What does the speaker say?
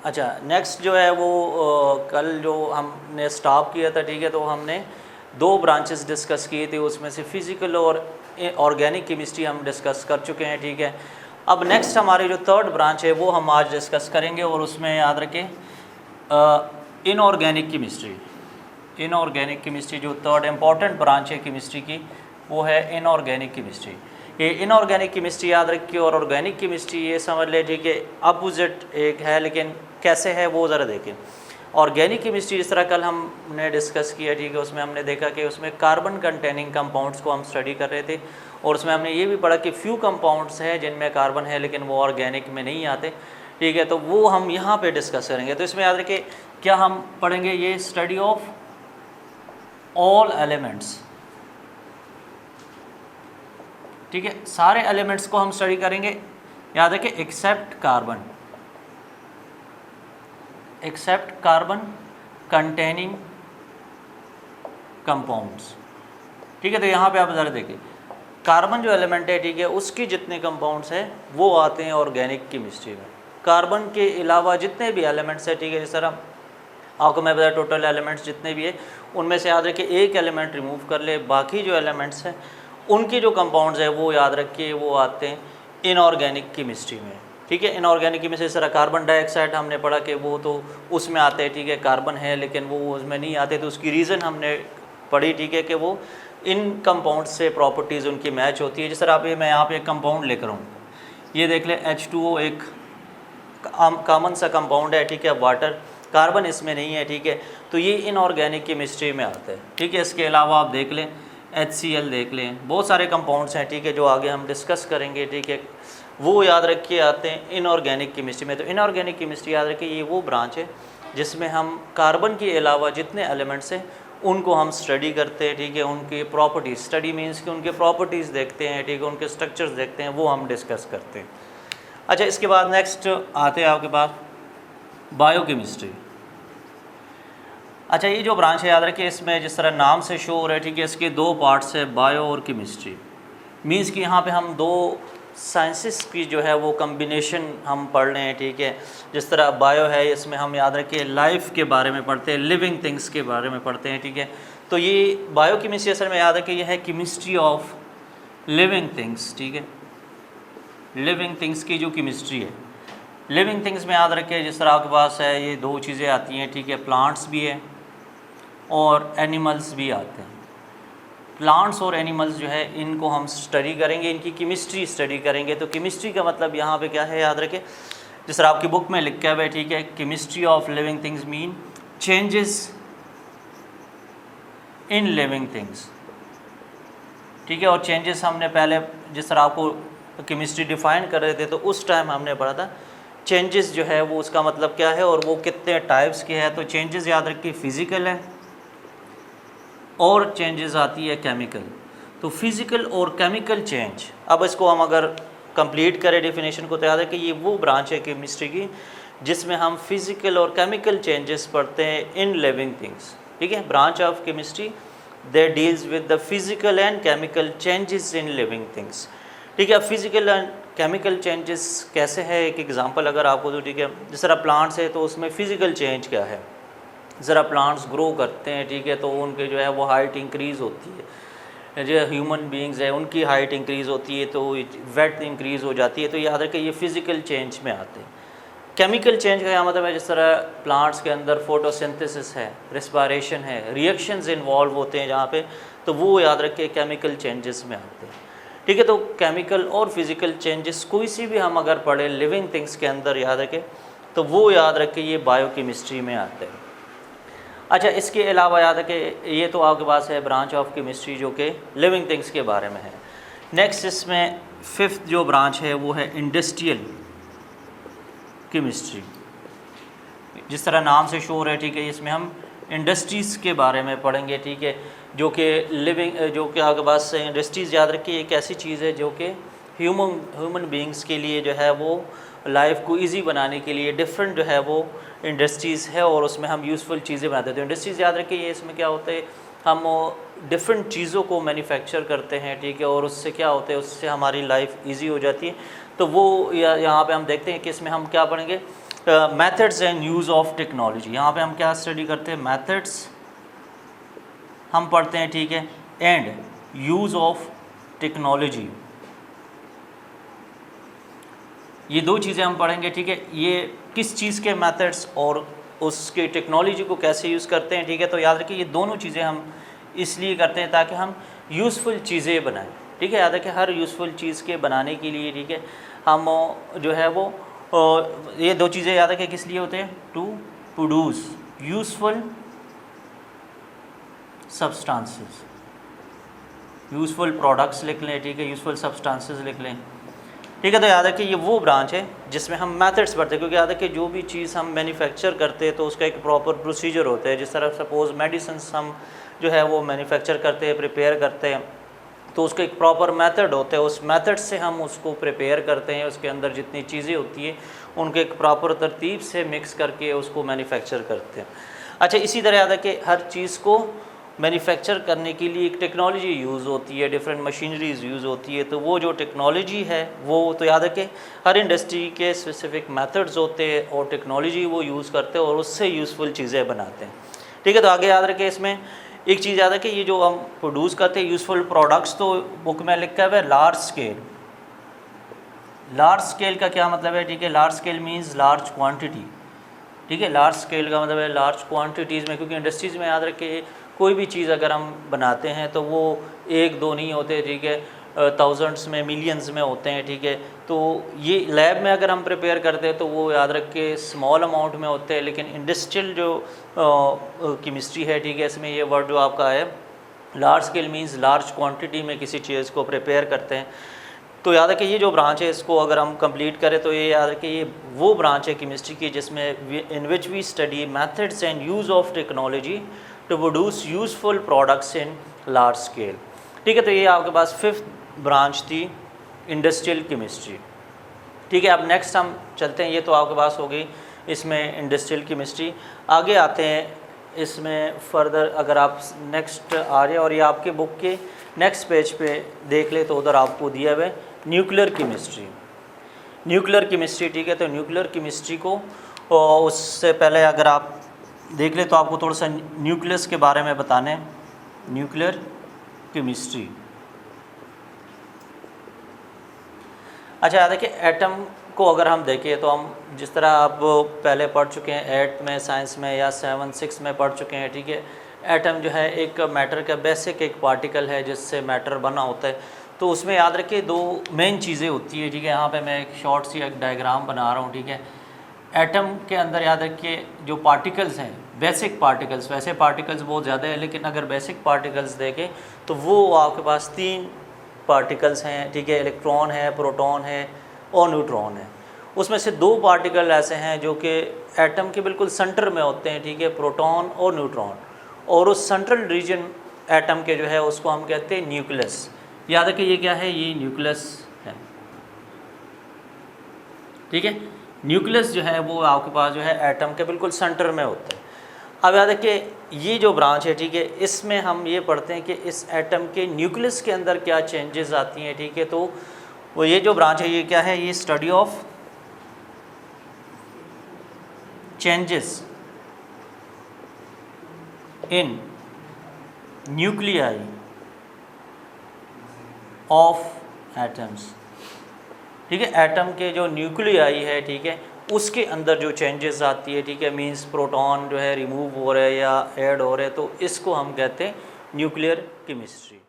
अच्छा, नेक्स्ट जो है वो कल जो हमने स्टॉप किया था, ठीक है, तो हमने दो ब्रांचेस डिस्कस किए थे, उसमें से फिज़िकल और ऑर्गेनिक केमिस्ट्री हम डिस्कस कर चुके हैं, ठीक है। अब नेक्स्ट हमारी जो थर्ड ब्रांच है वो हम आज डिस्कस करेंगे, और उसमें याद रखें इनऑर्गेनिक केमिस्ट्री। इनऑर्गेनिक केमिस्ट्री जो थर्ड इम्पॉर्टेंट ब्रांच है केमिस्ट्री की, वो है इनऑर्गेनिक केमिस्ट्री। ये इनऑर्गेनिक केमिस्ट्री याद रखिए, और ऑर्गेनिक केमिस्ट्री ये समझ ले, ठीक है, अपोजिट एक है, लेकिन कैसे है वो ज़रा देखें। ऑर्गेनिक केमिस्ट्री जिस तरह कल हमने डिस्कस किया, ठीक है, उसमें हमने देखा कि उसमें कार्बन कंटेनिंग कंपाउंड्स को हम स्टडी कर रहे थे, और उसमें हमने ये भी पढ़ा कि फ्यू कंपाउंड्स हैं जिनमें कार्बन है लेकिन वो ऑर्गेनिक में नहीं आते, ठीक है, तो वो हम यहाँ पे डिस्कस करेंगे। तो इसमें याद रखिए क्या हम पढ़ेंगे, ये स्टडी ऑफ ऑल एलिमेंट्स, ठीक है, सारे एलिमेंट्स को हम स्टडी करेंगे, याद रखिए एक्सेप्ट कार्बन कंटेनिंग कंपाउंड्स, ठीक है। तो यहाँ पे आप ज़रा देखिए, कार्बन जो एलिमेंट है, ठीक है, उसके जितने कंपाउंड्स हैं वो आते हैं ऑर्गेनिक केमिस्ट्री में। कार्बन के अलावा जितने भी एलिमेंट्स हैं, ठीक है, जिस तरह आपको मैं बताया टोटल एलिमेंट्स जितने भी है, उनमें से याद रखिए एक एलिमेंट रिमूव कर ले, बाकी जो एलिमेंट्स हैं उनके जो कंपाउंड्स हैं वो याद रखिए वो आते हैं इनऑर्गेनिक केमिस्ट्री में, ठीक है। इनऑर्गेनिक केमिस्ट्री इस तरह कार्बन डाइऑक्साइड हमने पढ़ा कि वो तो उसमें आते हैं, ठीक है, कार्बन है लेकिन वो उसमें नहीं आते, तो उसकी रीज़न हमने पढ़ी, ठीक है, कि वो इन कंपाउंड से प्रॉपर्टीज़ उनकी मैच होती है। जिस तरह आप मैं यहाँ पे एक कंपाउंड लेकर हूँ, ये देख लें H2O एक कॉमन सा कंपाउंड है, ठीक है, वाटर, कार्बन इसमें नहीं है, ठीक है, तो ये इनऑर्गेनिक केमिस्ट्री में आता है, ठीक है। इसके अलावा आप देख लें HCl देख लें, बहुत सारे कंपाउंड्स हैं, ठीक है, जो आगे हम डिस्कस करेंगे, ठीक है, वो याद रखिए आते हैं इनऑर्गेनिक केमिस्ट्री में। तो इनऑर्गेनिक केमिस्ट्री याद रखिए ये वो ब्रांच है जिसमें हम कार्बन के अलावा जितने एलिमेंट्स हैं उनको हम स्टडी करते हैं, ठीक है, उनकी प्रॉपर्टीज़, स्टडी मीन्स कि उनके प्रॉपर्टीज़ देखते हैं, ठीक है, उनके स्ट्रक्चर्स देखते हैं, वो हम डिस्कस करते हैं। अच्छा, इसके बाद नेक्स्ट आते हैं आपके पास बायोकेमिस्ट्री। अच्छा, ये जो ब्रांच है याद रखिए, इसमें जिस तरह नाम से शो हो रहा है, ठीक है, इसके दो पार्ट्स है, बायो और केमिस्ट्री। मीन्स कि यहाँ पे हम दो साइंसेस की जो है वो कम्बिनेशन हम पढ़ रहे हैं, ठीक है। जिस तरह बायो है, इसमें हम याद रखिए लाइफ के बारे में पढ़ते हैं, लिविंग थिंग्स के बारे में पढ़ते हैं, ठीक है। तो ये बायो केमिस्ट्री असल में याद रखिए ये है केमिस्ट्री ऑफ लिविंग थिंग्स, ठीक है, लिविंग थिंग्स की जो केमिस्ट्री है। लिविंग थिंग्स में याद रखिए जिस तरह आपके पास है ये दो चीज़ें आती हैं, ठीक है, प्लांट्स भी है और एनिमल्स भी आते हैं। प्लांट्स और एनिमल्स जो है इनको हम स्टडी करेंगे, इनकी केमिस्ट्री स्टडी करेंगे। तो केमिस्ट्री का मतलब यहाँ पे क्या है, याद रखें जिस तरह आपकी बुक में लिखा हुआ है, ठीक है, chemistry of living things mean changes in living things, ठीक है। और चेंजेस हमने पहले जिस तरह आपको केमिस्ट्री डिफ़ाइन कर रहे थे तो उस टाइम हमने पढ़ा था चेंजेस जो है वो उसका मतलब क्या है और वो कितने टाइप्स के हैं। तो चेंजेस याद रखिए फिज़िकल है और चेंजेस आती है केमिकल। तो फिज़िकल और केमिकल चेंज, अब इसको हम अगर कंप्लीट करें डेफिनेशन को, तो याद है कि ये वो ब्रांच है केमिस्ट्री की जिसमें हम फिज़िकल और केमिकल चेंजेस पढ़ते हैं इन लिविंग थिंग्स, ठीक है। Branch of chemistry that deals with the physical and chemical changes in living things, ठीक है। फिज़िकल एंड केमिकल चेंजेस कैसे है, एक एग्जांपल अगर आपको दूँ, ठीक है, जिस तरह प्लांट्स है तो उसमें फ़िज़िकल चेंज क्या है, ज़रा प्लांट्स ग्रो करते हैं, ठीक है, तो उनके जो है वो हाइट इंक्रीज़ होती है। जो ह्यूमन बीइंग्स है उनकी हाइट इंक्रीज़ होती है तो वेट इंक्रीज़ हो जाती है। तो याद रखें ये फ़िज़िकल चेंज में आते हैं। केमिकल चेंज का मतलब है जिस तरह प्लांट्स के अंदर फोटोसिंथेसिस है, रेस्पिरेशन है, रिएक्शंस इन्वॉल्व होते हैं जहाँ पे, तो वो याद रखें केमिकल चेंजेस में आते हैं, ठीक है। तो केमिकल और फिज़िकल चेंजेस कोई सी भी हम अगर पढ़ें लिविंग थिंग्स के अंदर, याद रखें तो वो याद रखें ये बायोकेमिस्ट्री में आते हैं। अच्छा, इसके अलावा याद रखें ये तो आपके पास है ब्रांच ऑफ केमिस्ट्री जो कि लिविंग थिंग्स के बारे में है। नेक्स्ट इसमें फिफ्थ जो ब्रांच है वो है इंडस्ट्रियल केमिस्ट्री। जिस तरह नाम से शो हो रहा है, ठीक है, इसमें हम इंडस्ट्रीज़ के बारे में पढ़ेंगे, ठीक है, जो कि जो कि आपके पास इंडस्ट्रीज़ याद रखिए एक ऐसी चीज़ है जो कि ह्यूमन बीइंग्स के लिए जो है वो लाइफ को इजी बनाने के लिए डिफरेंट जो है वो इंडस्ट्रीज़ है और उसमें हम यूज़फुल चीज़ें बनाते हैं। तो इंडस्ट्रीज़ याद रखिए ये इसमें क्या होता है, हम डिफरेंट चीज़ों को मैन्युफैक्चर करते हैं, ठीक है, और उससे क्या होता है, उससे हमारी लाइफ इजी हो जाती है। तो वो यहाँ पे हम देखते हैं कि इसमें हम क्या पढ़ेंगे, methods and use of technology. यहाँ पे हम क्या स्टडी करते हैं, मेथड्स हम पढ़ते हैं, ठीक है, एंड यूज़ ऑफ टेक्नोलॉजी, ये दो चीज़ें हम पढ़ेंगे, ठीक है। ये किस चीज़ के मेथड्स और उसके टेक्नोलॉजी को कैसे यूज़ करते हैं, ठीक है। तो याद रखिए ये दोनों चीज़ें हम इसलिए करते हैं ताकि हम यूज़फुल चीज़ें बनाएं, ठीक है। याद रखिए हर यूज़फुल चीज़ के बनाने के लिए, ठीक है, हम जो है वो ये दो चीज़ें याद रखिए किस लिए होते हैं, to produce useful substances, useful products लिख लें, ठीक है, यूज़फुल सब्सटेंसेस लिख लें, ठीक है। तो याद रखिए ये वो ब्रांच है जिसमें हम मेथड्स पढ़ते हैं, क्योंकि याद रखिए जो भी चीज़ हम मैन्युफैक्चर करते हैं तो उसका एक प्रॉपर प्रोसीजर होता है। जिस तरह सपोज़ मेडिसिन हम जो है वो मैन्युफैक्चर करते हैं, प्रिपेयर करते हैं, तो उसका एक प्रॉपर मेथड होता है, उस मेथड से हम उसको प्रिपेयर करते हैं, उसके अंदर जितनी चीज़ें होती है उनके एक प्रॉपर तरतीब से मिक्स करके उसको मैन्युफैक्चर करते हैं। अच्छा, इसी तरह याद है कि हर चीज़ को मैन्युफैक्चर करने के लिए एक टेक्नोलॉजी यूज़ होती है, डिफरेंट मशीनरीज यूज़ होती है। तो वो जो टेक्नोलॉजी है वो तो याद है कि हर इंडस्ट्री के स्पेसिफिक मेथड्स होते हैं और टेक्नोलॉजी वो यूज़ करते हैं और उससे यूज़फुल चीज़ें बनाते हैं, ठीक है। तो आगे याद रखें, इसमें एक चीज़ याद है कि ये जो हम प्रोड्यूस करते हैं यूज़फुल प्रोडक्ट्स, तो बुक में लिखा हुआ है लार्ज स्केल। लार्ज स्केल का क्या मतलब है, ठीक है, large scale means large quantity, ठीक है। लार्ज स्केल का मतलब है लार्ज क्वांटिटीज़ में, क्योंकि इंडस्ट्रीज़ में याद रखें कोई भी चीज़ अगर हम बनाते हैं तो वो एक दो नहीं होते, ठीक है, थाउजेंड्स में, मिलियंस में होते हैं, ठीक है। तो ये लैब में अगर हम प्रिपेयर करते हैं तो वो याद रख के स्मॉल अमाउंट में होते हैं, लेकिन इंडस्ट्रियल जो केमिस्ट्री है, ठीक है, इसमें ये वर्ड जो आपका है large scale means large quantity में किसी चीज़ को प्रिपेयर करते हैं। तो याद रखिए ये जो ब्रांच है इसको अगर हम कंप्लीट करें तो ये याद रखिए ये वो ब्रांच है केमिस्ट्री की जिसमें in which we study methods and use of technology to produce useful products in large scale, ठीक है। तो ये आपके पास फिफ्थ ब्रांच थी इंडस्ट्रियल केमिस्ट्री, ठीक है। अब नेक्स्ट हम चलते हैं, ये तो आपके पास हो गई इसमें इंडस्ट्रियल केमिस्ट्री। आगे आते हैं इसमें फर्दर, अगर आप नेक्स्ट आ रहे हैं और ये आपके बुक के नेक्स्ट पेज पे देख ले तो उधर आपको दिया हुआ है न्यूक्लियर केमिस्ट्री। न्यूक्लियर केमिस्ट्री, ठीक है। तो न्यूक्लियर केमिस्ट्री को उससे पहले अगर आप देख ले तो आपको थोड़ा सा न्यूक्लियस के बारे में बताने हैं। न्यूक्लियर केमिस्ट्री, अच्छा याद है कि एटम को अगर हम देखें तो हम जिस तरह आप पहले पढ़ चुके हैं 8th में साइंस में या 7, 6 में पढ़ चुके हैं, ठीक है। एटम जो है एक मैटर का बेसिक एक पार्टिकल है जिससे मैटर बना होता है। तो उसमें याद रखिए दो मेन चीज़ें होती है, ठीक है। यहाँ पे मैं एक शॉर्ट सी एक डायग्राम बना रहा हूँ, ठीक है। एटम के अंदर याद रखिए जो पार्टिकल्स हैं, बेसिक पार्टिकल्स, वैसे पार्टिकल्स बहुत ज़्यादा है लेकिन अगर बेसिक पार्टिकल्स देखें तो वो आपके पास 3 पार्टिकल्स हैं, ठीक है। इलेक्ट्रॉन है, प्रोटॉन है और न्यूट्रॉन है। उसमें से 2 पार्टिकल ऐसे हैं जो कि एटम के बिल्कुल सेंटर में होते हैं, ठीक है, प्रोटॉन और न्यूट्रॉन। और उस सेंट्रल रीजन एटम के जो है उसको हम कहते हैं न्यूक्लियस। याद रखिए ये क्या है, ये न्यूक्लियस है, ठीक है। न्यूक्लियस जो है वो आपके पास जो है एटम के बिल्कुल सेंटर में होता है। अब याद रखिए ये जो ब्रांच है, ठीक है, इसमें हम ये पढ़ते हैं कि इस एटम के न्यूक्लियस के अंदर क्या चेंजेस आती हैं, ठीक है। तो वो ये जो ब्रांच है ये क्या है, ये study of changes in nuclei of atoms, ठीक है। एटम के जो न्यूक्लियाई है, ठीक है, उसके अंदर जो चेंजेस आती है, ठीक है, मींस प्रोटॉन जो है रिमूव हो रहे हैं या ऐड हो रहे हैं, तो इसको हम कहते हैं न्यूक्लियर केमिस्ट्री।